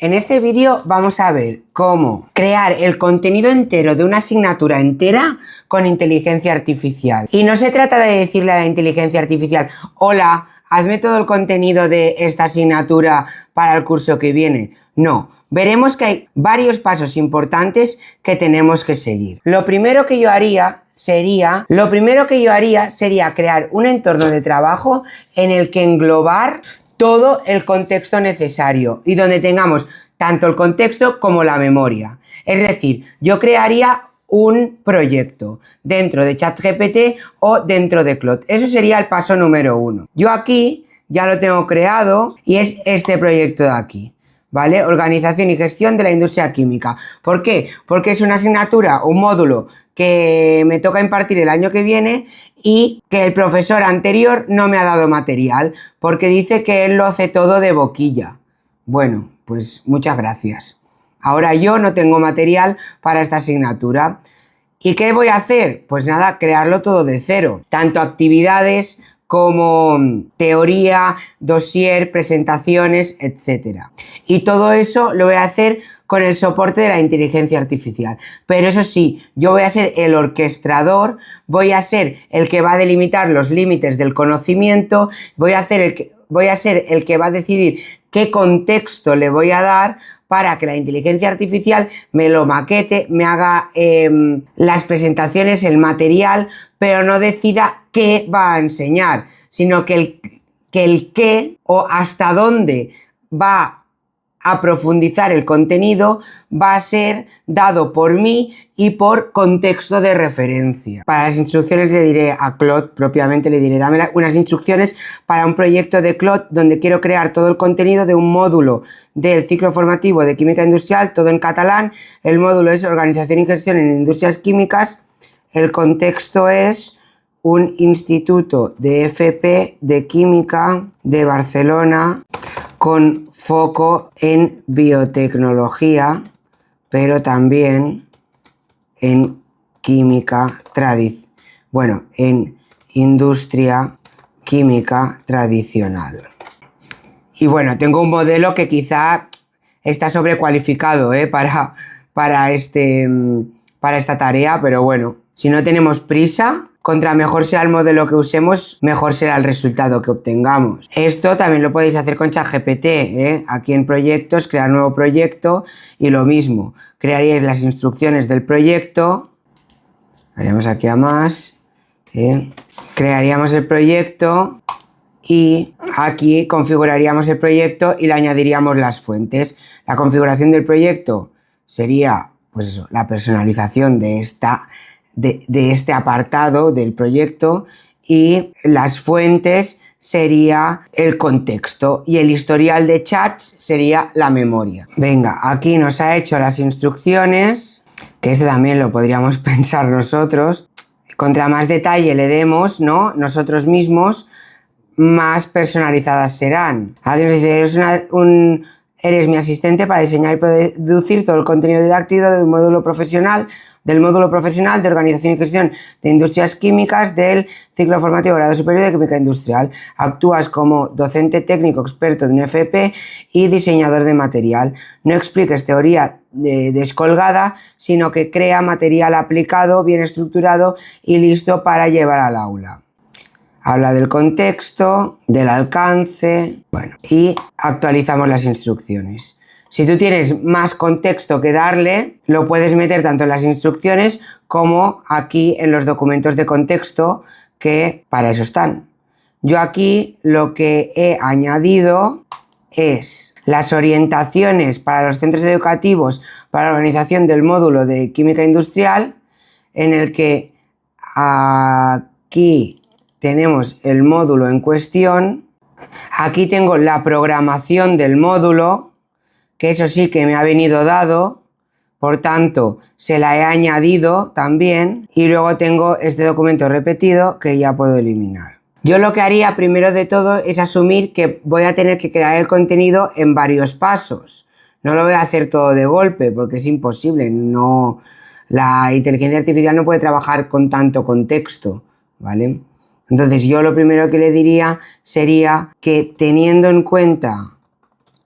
En este vídeo vamos a ver cómo crear el contenido entero de una asignatura entera con inteligencia artificial. Y no se trata de decirle a la inteligencia artificial, hola, hazme todo el contenido de esta asignatura para el curso que viene. No, veremos que hay varios pasos importantes que tenemos que seguir. Lo primero que yo haría sería crear un entorno de trabajo en el que englobar todo el contexto necesario y donde tengamos tanto el contexto como la memoria. Es decir, yo crearía un proyecto dentro de ChatGPT o dentro de Claude. Eso sería el paso número 1. Yo aquí ya lo tengo creado y es este proyecto de aquí, ¿vale? Organización y gestión de la industria química. ¿Por qué? Porque es una asignatura, un módulo que me toca impartir el año que viene y que el profesor anterior no me ha dado material porque dice que él lo hace todo de boquilla. Bueno, pues muchas gracias. Ahora yo no tengo material para esta asignatura. ¿Y qué voy a hacer? Pues nada, crearlo todo de cero. Tanto actividades como teoría, dossier, presentaciones, etc. Y todo eso lo voy a hacer con el soporte de la inteligencia artificial. Pero eso sí, yo voy a ser el orquestador, voy a ser el que va a delimitar los límites del conocimiento, voy a ser el que va a decidir qué contexto le voy a dar para que la inteligencia artificial me lo maquete, me haga las presentaciones, el material, pero no decida qué va a enseñar, sino que el qué o hasta dónde va a profundizar el contenido va a ser dado por mí y por contexto de referencia. Para las instrucciones le diré a Claude, propiamente le diré, dame unas instrucciones para un proyecto de Claude donde quiero crear todo el contenido de un módulo del ciclo formativo de química industrial, todo en catalán. El módulo es organización y gestión en industrias químicas. El contexto es un instituto de FP de química de Barcelona con foco en biotecnología, pero también en química en industria química tradicional. Y bueno, tengo un modelo que quizá está sobrecualificado para esta tarea, pero bueno, si no tenemos prisa, contra mejor sea el modelo que usemos, mejor será el resultado que obtengamos. Esto también lo podéis hacer con ChatGPT, Aquí en proyectos, crear nuevo proyecto y lo mismo. Crearíais las instrucciones del proyecto. Haríamos aquí a más. Crearíamos el proyecto y aquí configuraríamos el proyecto y le añadiríamos las fuentes. La configuración del proyecto sería, pues eso, la personalización de este apartado del proyecto y las fuentes sería el contexto y el historial de chats sería la memoria. Venga, aquí nos ha hecho las instrucciones, que ese también lo podríamos pensar nosotros. Contra más detalle le demos, ¿no? Nosotros mismos, más personalizadas serán. Aquí nos dice, eres mi asistente para diseñar y producir todo el contenido didáctico del módulo profesional de Organización y Gestión de Industrias Químicas del ciclo formativo grado superior de Química Industrial. Actúas como docente técnico experto de un FP y diseñador de material. No expliques teoría descolgada, sino que crea material aplicado, bien estructurado y listo para llevar al aula. Habla del contexto, del alcance, y actualizamos las instrucciones. Si tú tienes más contexto que darle, lo puedes meter tanto en las instrucciones como aquí en los documentos de contexto, que para eso están. Yo aquí lo que he añadido es las orientaciones para los centros educativos para la organización del módulo de química industrial, en el que aquí tenemos el módulo en cuestión. Aquí tengo la programación del módulo, que eso sí que me ha venido dado, por tanto se la he añadido también, y luego tengo este documento repetido que ya puedo eliminar. Yo lo que haría primero de todo es asumir que voy a tener que crear el contenido en varios pasos. No lo voy a hacer todo de golpe porque es imposible, la inteligencia artificial no puede trabajar con tanto contexto, ¿vale? Entonces yo lo primero que le diría sería que, teniendo en cuenta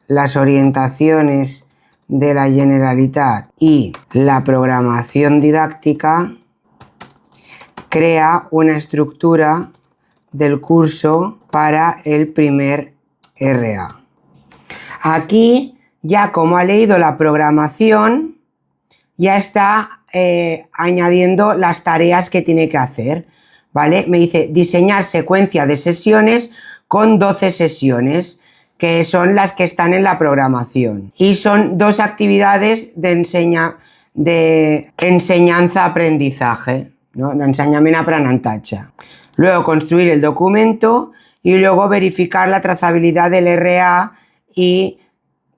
las orientaciones de la Generalitat y la programación didáctica, crea una estructura del curso para el primer RA. Aquí, ya como ha leído la programación, ya está añadiendo las tareas que tiene que hacer, ¿vale? Me dice diseñar secuencia de sesiones con 12 sesiones, que son las que están en la programación. Y son 2 actividades de enseñanza-aprendizaje, ¿no? De enseñament-aprenentatge. Luego construir el documento y luego verificar la trazabilidad del RA y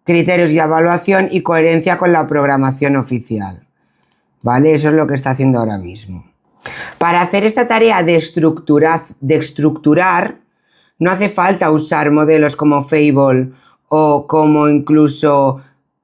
criterios de evaluación y coherencia con la programación oficial. ¿Vale? Eso es lo que está haciendo ahora mismo. Para hacer esta tarea de estructurar, no hace falta usar modelos como Fable o como incluso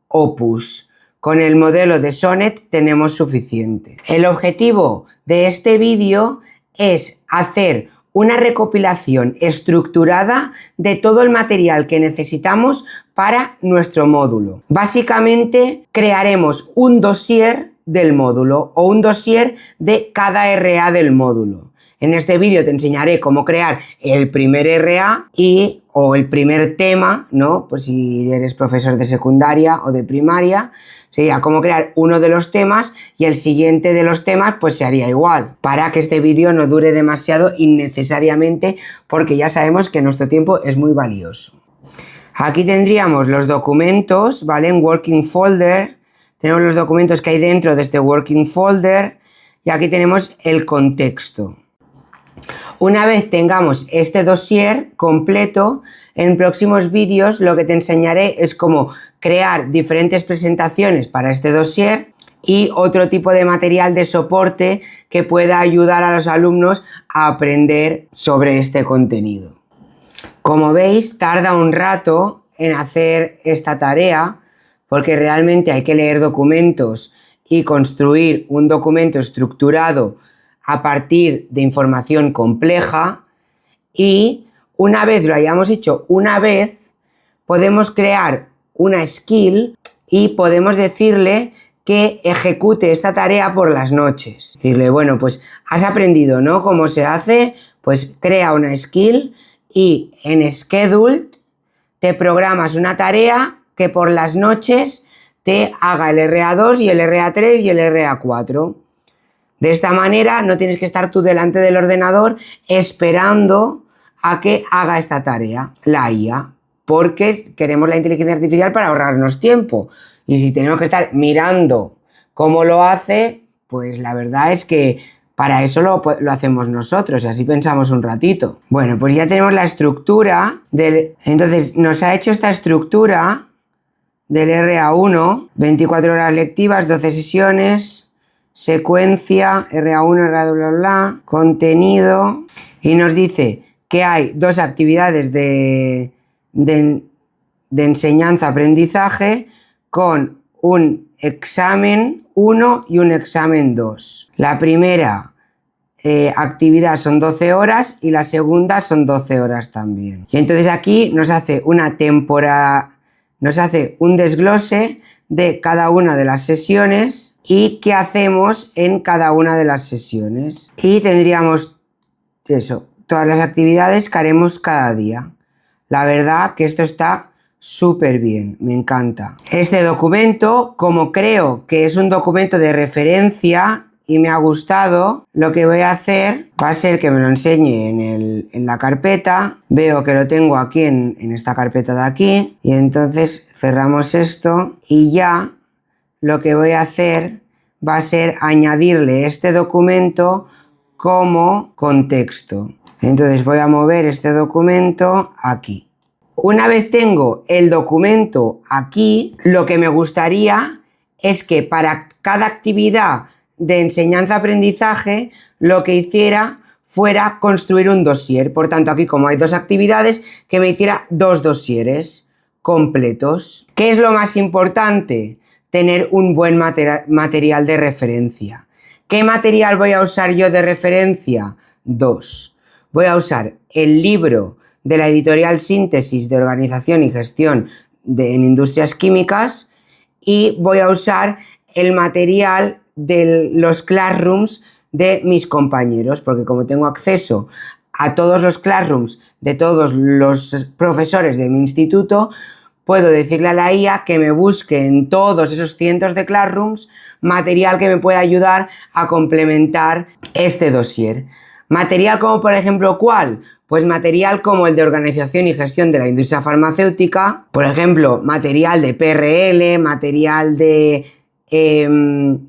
Opus. Con el modelo de Sonnet tenemos suficiente. El objetivo de este vídeo es hacer una recopilación estructurada de todo el material que necesitamos para nuestro módulo. Básicamente crearemos un dossier del módulo o un dossier de cada RA del módulo. En este vídeo te enseñaré cómo crear el primer RA o el primer tema, ¿no? Pues si eres profesor de secundaria o de primaria, sería cómo crear uno de los temas y el siguiente de los temas pues se haría igual, para que este vídeo no dure demasiado innecesariamente, porque ya sabemos que nuestro tiempo es muy valioso. Aquí tendríamos los documentos, ¿vale? En Working Folder tenemos los documentos que hay dentro de este Working Folder y aquí tenemos el contexto. Una vez tengamos este dossier completo, en próximos vídeos lo que te enseñaré es cómo crear diferentes presentaciones para este dossier y otro tipo de material de soporte que pueda ayudar a los alumnos a aprender sobre este contenido. Como veis, tarda un rato en hacer esta tarea porque realmente hay que leer documentos y construir un documento estructurado a partir de información compleja, y una vez lo hayamos hecho una vez, podemos crear una skill y podemos decirle que ejecute esta tarea por las noches. Decirle, bueno, pues has aprendido, ¿no? Cómo se hace, pues crea una skill y en Scheduled te programas una tarea que por las noches te haga el RA2 y el RA3 y el RA4. De esta manera no tienes que estar tú delante del ordenador esperando a que haga esta tarea, la IA, porque queremos la inteligencia artificial para ahorrarnos tiempo. Y si tenemos que estar mirando cómo lo hace, pues la verdad es que para eso lo hacemos nosotros y así pensamos un ratito. Bueno, pues ya tenemos la estructura entonces nos ha hecho esta estructura del RA1, 24 horas lectivas, 12 sesiones, secuencia, RA1, RA bla, bla, contenido, y nos dice que hay 2 actividades de enseñanza-aprendizaje con un examen 1 y un examen 2. La primera actividad son 12 horas y la segunda son 12 horas también. Y entonces aquí nos hace un desglose de cada una de las sesiones y qué hacemos en cada una de las sesiones. Y tendríamos eso, todas las actividades que haremos cada día. La verdad que esto está súper bien, me encanta. Este documento, como creo que es un documento de referencia y me ha gustado, lo que voy a hacer va a ser que me lo enseñe en la carpeta. Veo que lo tengo aquí en esta carpeta de aquí y entonces cerramos esto y ya lo que voy a hacer va a ser añadirle este documento como contexto. Entonces voy a mover este documento aquí. Una vez tengo el documento aquí, lo que me gustaría es que para cada actividad de enseñanza-aprendizaje lo que hiciera fuera construir un dossier. Por tanto, aquí como hay 2 actividades, que me hiciera 2 dossieres completos. ¿Qué es lo más importante? Tener un buen material de referencia. ¿Qué material voy a usar yo de referencia? 2. Voy a usar el libro de la editorial Síntesis de Organización y Gestión en Industrias Químicas y voy a usar el material de los classrooms de mis compañeros, porque como tengo acceso a todos los classrooms de todos los profesores de mi instituto, puedo decirle a la IA que me busque en todos esos cientos de classrooms material que me pueda ayudar a complementar este dossier. Material como, por ejemplo, ¿cuál? Pues material como el de organización y gestión de la industria farmacéutica, por ejemplo, material de PRL, material de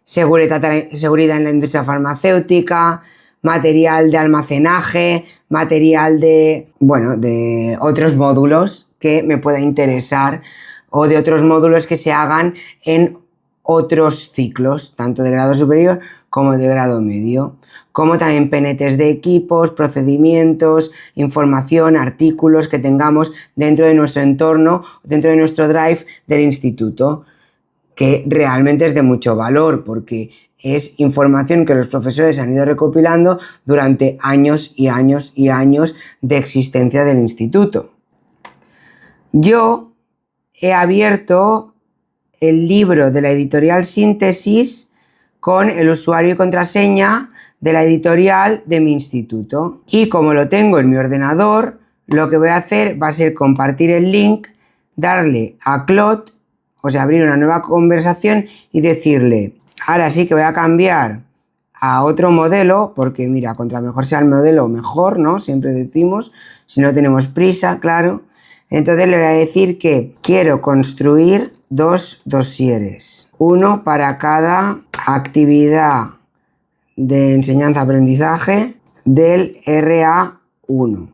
seguridad en la industria farmacéutica, material de almacenaje, material de, bueno, de otros módulos que me pueda interesar o de otros módulos que se hagan en otros ciclos, tanto de grado superior como de grado medio, como también PNTs de equipos, procedimientos, información, artículos que tengamos dentro de nuestro entorno, dentro de nuestro drive del instituto, que realmente es de mucho valor porque es información que los profesores han ido recopilando durante años y años y años de existencia del instituto. Yo he abierto el libro de la editorial Síntesis con el usuario y contraseña de la editorial de mi instituto. Y como lo tengo en mi ordenador, lo que voy a hacer va a ser compartir el link, darle a Claude, o sea, abrir una nueva conversación y decirle, ahora sí que voy a cambiar a otro modelo, porque mira, contra mejor sea el modelo, mejor, ¿no? Siempre decimos, si no tenemos prisa, claro. Entonces le voy a decir que quiero construir 2 dosieres, uno para cada actividad de enseñanza-aprendizaje del RA1.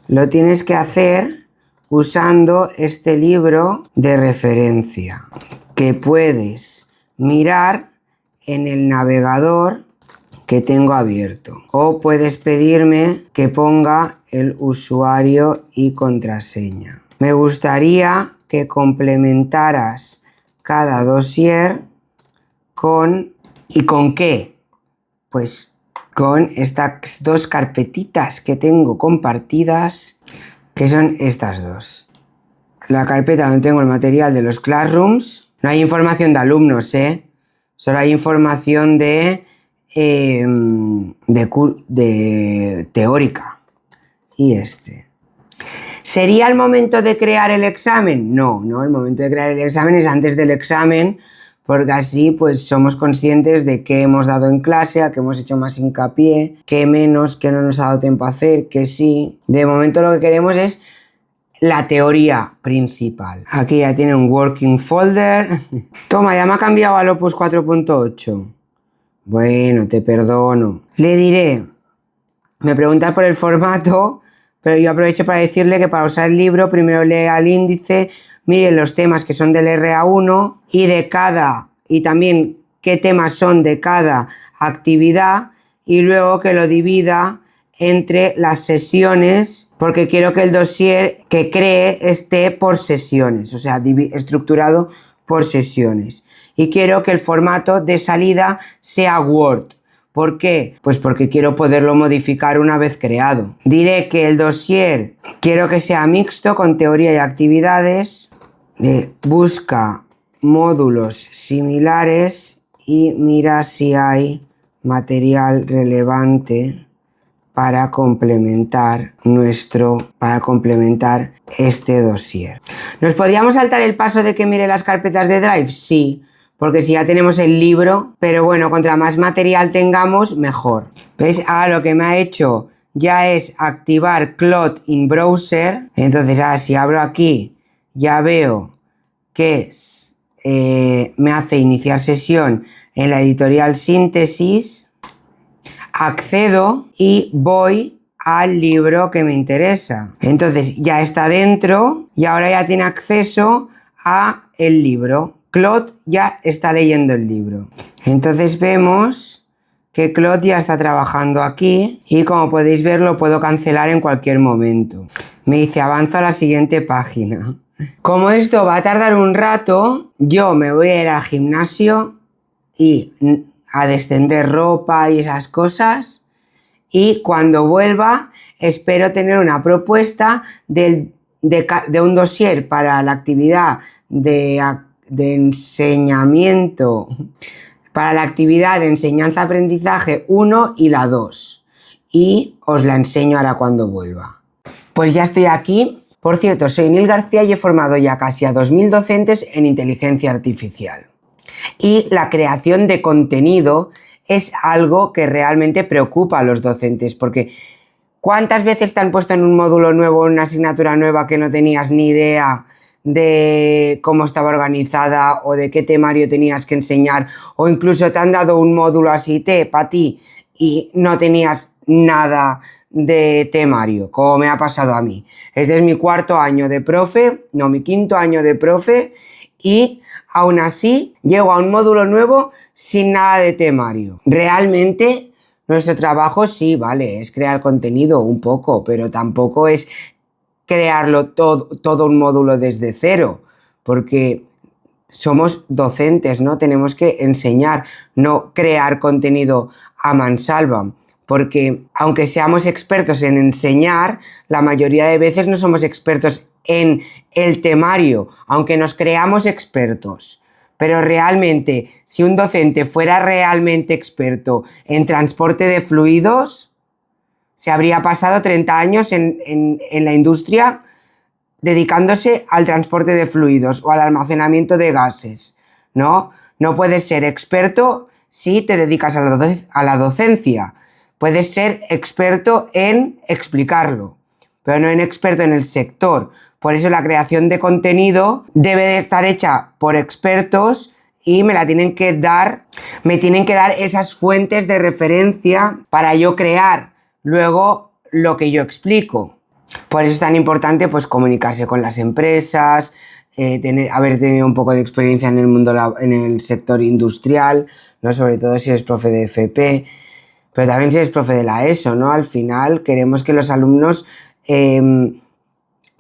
Lo tienes que hacer usando este libro de referencia que puedes mirar en el navegador que tengo abierto, o puedes pedirme que ponga el usuario y contraseña. Me gustaría que complementaras cada dossier con... ¿Y con qué? Pues con estas 2 carpetitas que tengo compartidas, que son estas 2. La carpeta donde tengo el material de los classrooms, no hay información de alumnos, solo hay información de teórica. Y este. ¿Sería el momento de crear el examen? No, el momento de crear el examen es antes del examen, porque así pues somos conscientes de qué hemos dado en clase, a qué hemos hecho más hincapié, qué menos, qué no nos ha dado tiempo a hacer, qué sí. De momento lo que queremos es la teoría principal. Aquí ya tiene un working folder. Toma, ya me ha cambiado al Opus 4.8. Bueno, te perdono. Le diré, me pregunta por el formato, pero yo aprovecho para decirle que para usar el libro primero lea el índice, mire los temas que son del RA1 y también qué temas son de cada actividad, y luego que lo divida entre las sesiones, porque quiero que el dossier que cree esté por sesiones, o sea, estructurado por sesiones. Y quiero que el formato de salida sea Word. ¿Por qué? Pues porque quiero poderlo modificar una vez creado. Diré que el dossier quiero que sea mixto con teoría y actividades. Busca módulos similares y mira si hay material relevante para complementar este dossier. ¿Nos podríamos saltar el paso de que mire las carpetas de Drive? Sí, porque si ya tenemos el libro, pero bueno, contra más material tengamos, mejor. ¿Veis? Ahora lo que me ha hecho ya es activar Claude in Browser. Entonces ahora si abro aquí, ya veo que me hace iniciar sesión en la editorial Síntesis. Accedo y voy al libro que me interesa. Entonces ya está dentro y ahora ya tiene acceso a el libro. Claude ya está leyendo el libro. Entonces vemos que Claude ya está trabajando aquí y como podéis ver lo puedo cancelar en cualquier momento. Me dice avanza a la siguiente página. Como esto va a tardar un rato, yo me voy a ir al gimnasio y a descender ropa y esas cosas, y cuando vuelva espero tener una propuesta de un dossier para la actividad de de enseñamiento, para la actividad de enseñanza-aprendizaje 1 y la 2. Y os la enseño ahora cuando vuelva. Pues ya estoy aquí. Por cierto, soy Nil García y he formado ya casi a 2000 docentes en inteligencia artificial. Y la creación de contenido es algo que realmente preocupa a los docentes, porque ¿cuántas veces te han puesto en un módulo nuevo, en una asignatura nueva que no tenías ni idea de cómo estaba organizada o de qué temario tenías que enseñar, o incluso te han dado un módulo así para ti y no tenías nada de temario, como me ha pasado a mí? Este es mi cuarto año de profe, no, mi quinto año de profe, y aún así llego a un módulo nuevo sin nada de temario. Realmente nuestro trabajo sí, vale, es crear contenido un poco, pero tampoco es crearlo todo un módulo desde cero, porque somos docentes, ¿no? Tenemos que enseñar, no crear contenido a mansalva, porque aunque seamos expertos en enseñar, la mayoría de veces no somos expertos en el temario, aunque nos creamos expertos. Pero realmente, si un docente fuera realmente experto en transporte de fluidos, se habría pasado 30 años en la industria dedicándose al transporte de fluidos o al almacenamiento de gases, ¿no? No puedes ser experto si te dedicas a la docencia. Puedes ser experto en explicarlo, pero no en experto en el sector. Por eso la creación de contenido debe de estar hecha por expertos y me tienen que dar esas fuentes de referencia para yo crear luego lo que yo explico. Por eso es tan importante pues comunicarse con las empresas, haber tenido un poco de experiencia en el mundo, en el sector industrial, ¿no? Sobre todo si eres profe de FP, pero también si eres profe de la ESO, ¿no? Al final queremos que los alumnos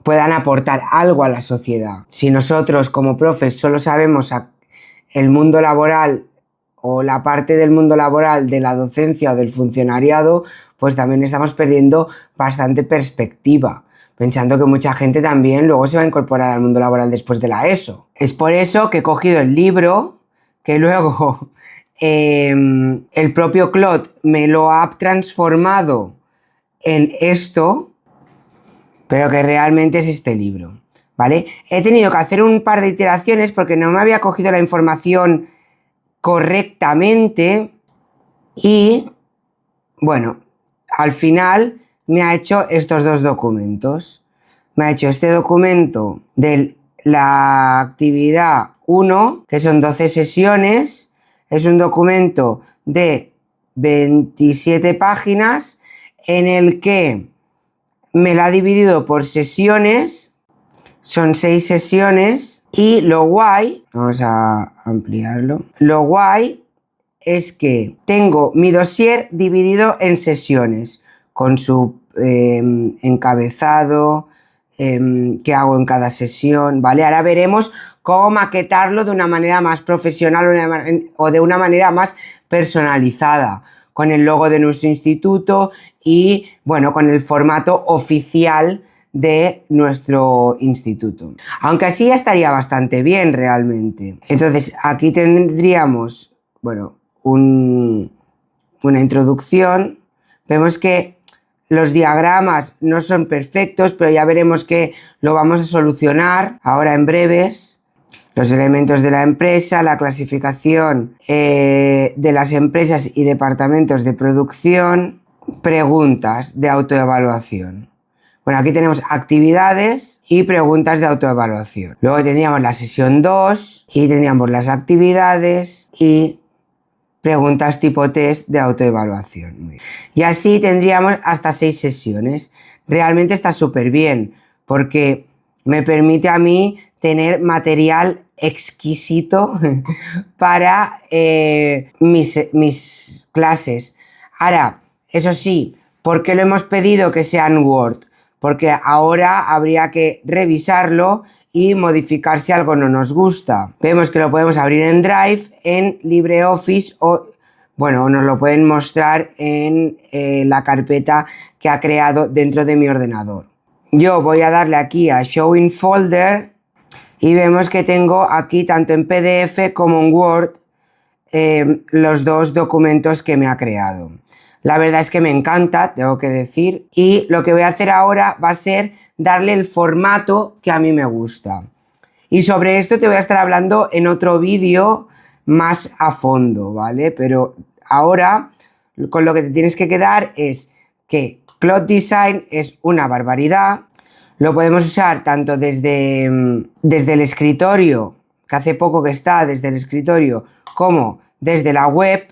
puedan aportar algo a la sociedad. Si nosotros como profes solo sabemos el mundo laboral o la parte del mundo laboral de la docencia o del funcionariado, pues también estamos perdiendo bastante perspectiva, pensando que mucha gente también luego se va a incorporar al mundo laboral después de la ESO. Es por eso que he cogido el libro, que luego el propio Claude me lo ha transformado en esto, pero que realmente es este libro, ¿vale? He tenido que hacer un par de iteraciones porque no me había cogido la información correctamente y, bueno, al final me ha hecho estos dos documentos. Me ha hecho este documento de la actividad 1, que son 12 sesiones. Es un documento de 27 páginas en el que me la ha dividido por sesiones. Son 6 sesiones y lo guay, vamos a ampliarlo, lo guay es que tengo mi dossier dividido en sesiones con su encabezado, qué hago en cada sesión, ¿vale? Ahora veremos cómo maquetarlo de una manera más profesional o de una manera más personalizada, con el logo de nuestro instituto y, bueno, con el formato oficial de nuestro instituto. Aunque así ya estaría bastante bien realmente. Entonces, aquí tendríamos, bueno, una introducción. Vemos que los diagramas no son perfectos, pero ya veremos que lo vamos a solucionar ahora en breves. Los elementos de la empresa, la clasificación de las empresas y departamentos de producción, preguntas de autoevaluación. Bueno, aquí tenemos actividades y preguntas de autoevaluación. Luego tendríamos la sesión 2 y tendríamos las actividades y preguntas tipo test de autoevaluación. Y así tendríamos hasta 6 sesiones. Realmente está súper bien porque me permite a mí tener material exquisito para mis clases. Ahora, eso sí, ¿por qué lo hemos pedido que sea en Word? Porque ahora habría que revisarlo y modificar si algo no nos gusta. Vemos que lo podemos abrir en Drive, en LibreOffice o, bueno, nos lo pueden mostrar en la carpeta que ha creado dentro de mi ordenador. Yo voy a darle aquí a Show in Folder Y vemos que tengo aquí tanto en PDF como en Word los dos documentos que me ha creado. La verdad es que me encanta, tengo que decir, y lo que voy a hacer ahora va a ser darle el formato que a mí me gusta. Y sobre esto te voy a estar hablando en otro vídeo más a fondo, ¿vale? Pero ahora con lo que te tienes que quedar es que Cloud Design es una barbaridad. Lo podemos usar tanto desde el escritorio, que hace poco que está desde el escritorio, como desde la web.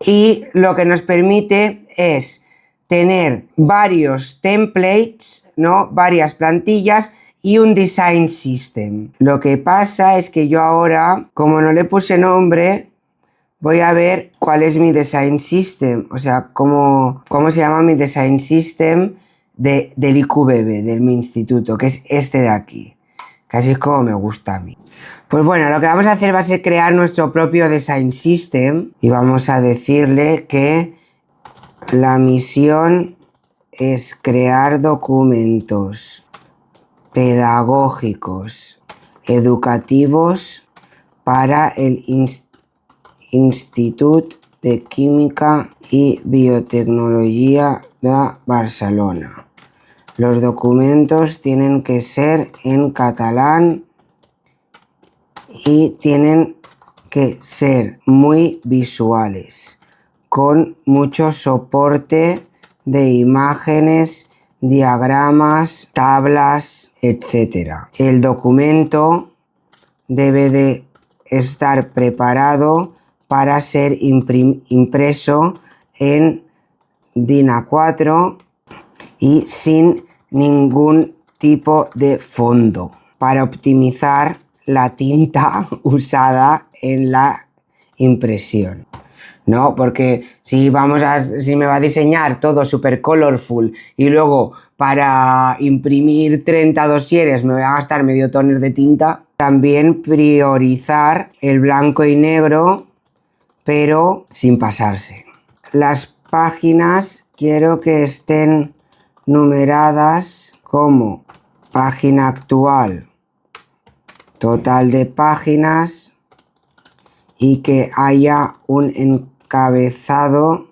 Y lo que nos permite es tener varios templates, ¿no? Varias plantillas y un design system. Lo que pasa es que yo ahora, como no le puse nombre, voy a ver cuál es mi design system, o sea, cómo se llama mi design system del IQBB, de mi instituto, que es este de aquí. Casi es como me gusta a mí. Pues bueno, lo que vamos a hacer va a ser crear nuestro propio design system y vamos a decirle que la misión es crear documentos pedagógicos, educativos para el Institut de Química y Biotecnología de Barcelona. Los documentos tienen que ser en catalán y tienen que ser muy visuales, con mucho soporte de imágenes, diagramas, tablas, etc. El documento debe de estar preparado para ser impreso en DIN A4 y sin ningún tipo de fondo para optimizar la tinta usada en la impresión, ¿no? Porque si me va a diseñar todo súper colorful y luego para imprimir 30 dosieres me voy a gastar medio tonel de tinta, también priorizar el blanco y negro, pero sin pasarse. Las páginas quiero que estén numeradas como página actual, total de páginas y que haya un encabezado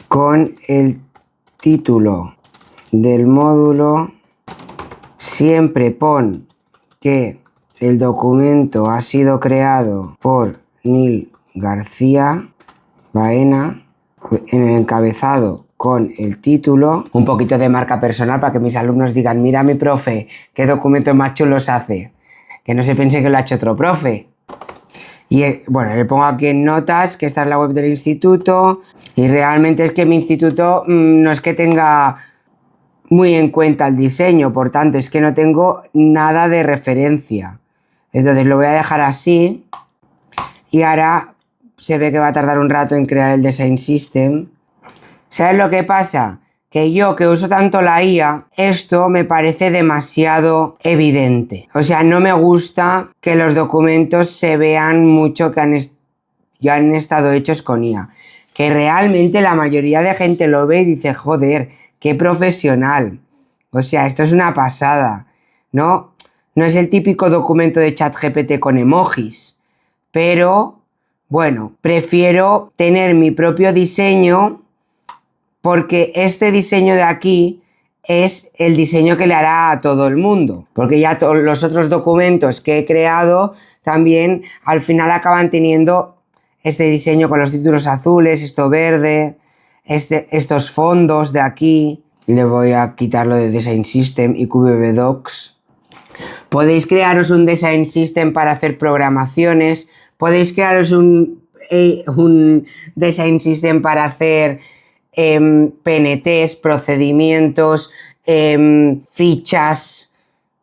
con el título del módulo. Siempre pon que el documento ha sido creado por Nil García Baena en el encabezado con el título. Un poquito de marca personal para que mis alumnos digan: mira mi profe, qué documento más chulos hace. Que no se piense que lo ha hecho otro profe. Y bueno, le pongo aquí en notas que esta es la web del instituto y realmente es que mi instituto no es que tenga muy en cuenta el diseño, por tanto es que no tengo nada de referencia. Entonces lo voy a dejar así y ahora se ve que va a tardar un rato en crear el design system. ¿Sabes lo que pasa? Que yo, que uso tanto la IA, esto me parece demasiado evidente. O sea, no me gusta que los documentos se vean mucho que ya han estado hechos con IA. Que realmente la mayoría de gente lo ve y dice: joder, qué profesional. O sea, esto es una pasada. No es el típico documento de ChatGPT con emojis. Pero, bueno, prefiero tener mi propio diseño, porque este diseño de aquí es el diseño que le hará a todo el mundo. Porque ya todos los otros documentos que he creado también al final acaban teniendo este diseño con los títulos azules, esto verde, estos fondos de aquí. Le voy a quitar lo de Design System y QBB Docs. Podéis crearos un Design System para hacer programaciones. Podéis crearos un Design System para hacer PNTs, procedimientos, fichas.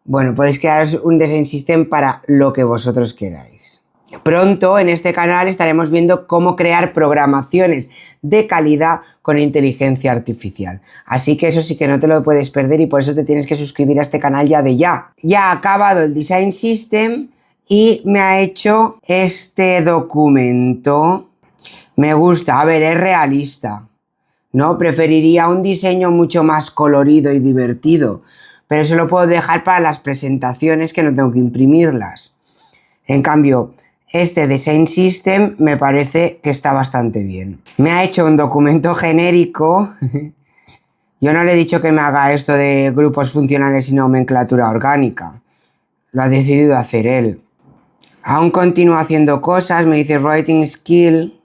Bueno, podéis crearos un Design System para lo que vosotros queráis. Pronto en este canal estaremos viendo cómo crear programaciones de calidad con inteligencia artificial. Así que eso sí que no te lo puedes perder y por eso te tienes que suscribir a este canal ya de ya. Ya ha acabado el Design System y me ha hecho este documento. Me gusta, a ver, es realista, ¿no? Preferiría un diseño mucho más colorido y divertido, pero eso lo puedo dejar para las presentaciones que no tengo que imprimirlas. En cambio, este Design System me parece que está bastante bien. Me ha hecho un documento genérico. Yo no le he dicho que me haga esto de grupos funcionales y nomenclatura orgánica. Lo ha decidido hacer él. Aún continúa haciendo cosas, me dice Writing Skill.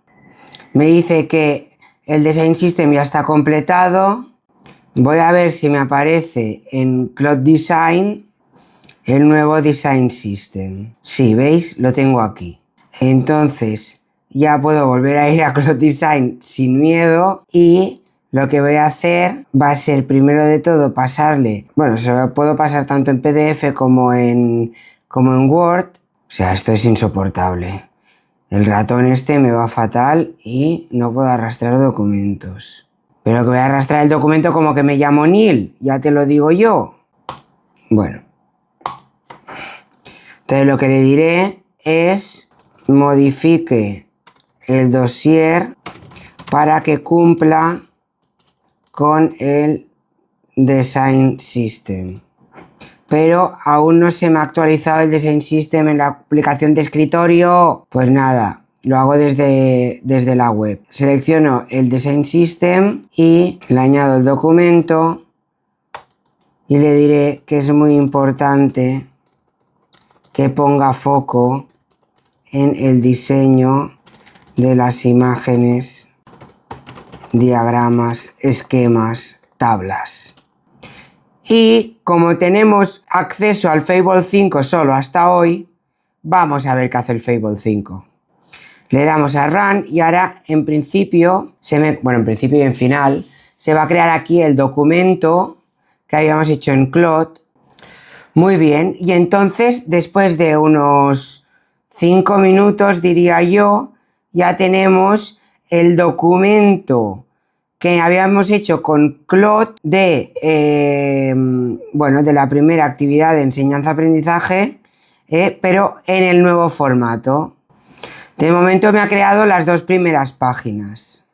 Me dice que el Design System ya está completado. Voy a ver si me aparece en Cloud Design el nuevo Design System. Sí, ¿veis? Lo tengo aquí. Entonces ya puedo volver a ir a Cloud Design sin miedo y lo que voy a hacer va a ser primero de todo pasarle, bueno, se lo puedo pasar tanto en PDF como en Word. O sea, esto es insoportable. El ratón este me va fatal y no puedo arrastrar documentos. Pero que voy a arrastrar el documento como que me llamo Neil, ya te lo digo yo. Bueno. Entonces lo que le diré es modifique el dossier para que cumpla con el Design System. Pero aún no se me ha actualizado el Design System en la aplicación de escritorio. Pues nada, lo hago desde la web. Selecciono el Design System y le añado el documento y le diré que es muy importante que ponga foco en el diseño de las imágenes, diagramas, esquemas, tablas. Y como tenemos acceso al Fable 5 solo hasta hoy, vamos a ver qué hace el Fable 5. Le damos a Run y ahora en principio, en principio y en final, se va a crear aquí el documento que habíamos hecho en Cloud. Muy bien, y entonces después de unos 5 minutos, diría yo, ya tenemos el documento que habíamos hecho con Cloud de la primera actividad de enseñanza-aprendizaje, pero en el nuevo formato. De momento me ha creado las 2 primeras páginas,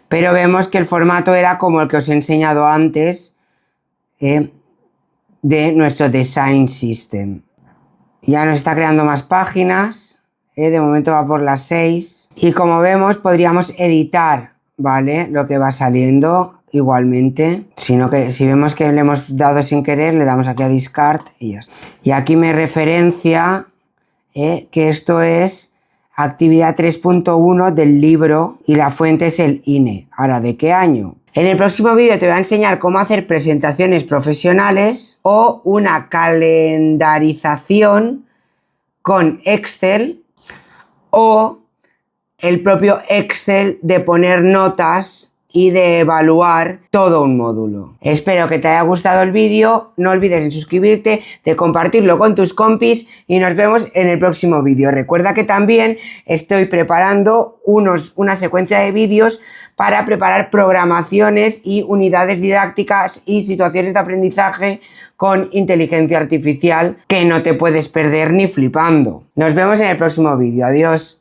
pero vemos que el formato era como el que os he enseñado antes, de nuestro Design System. Ya nos está creando más páginas, de momento va por las 6 y como vemos podríamos editar, ¿vale? Lo que va saliendo igualmente, sino que si vemos que le hemos dado sin querer le damos aquí a Discard y ya está. Y aquí me referencia que esto es actividad 3.1 del libro y la fuente es el INE. Ahora, ¿de qué año? En el próximo vídeo te voy a enseñar cómo hacer presentaciones profesionales o una calendarización con Excel o el propio Excel de poner notas y de evaluar todo un módulo. Espero que te haya gustado el vídeo, no olvides en suscribirte, de compartirlo con tus compis y nos vemos en el próximo vídeo. Recuerda que también estoy preparando una secuencia de vídeos para preparar programaciones y unidades didácticas y situaciones de aprendizaje con inteligencia artificial que no te puedes perder ni flipando. Nos vemos en el próximo vídeo. Adiós.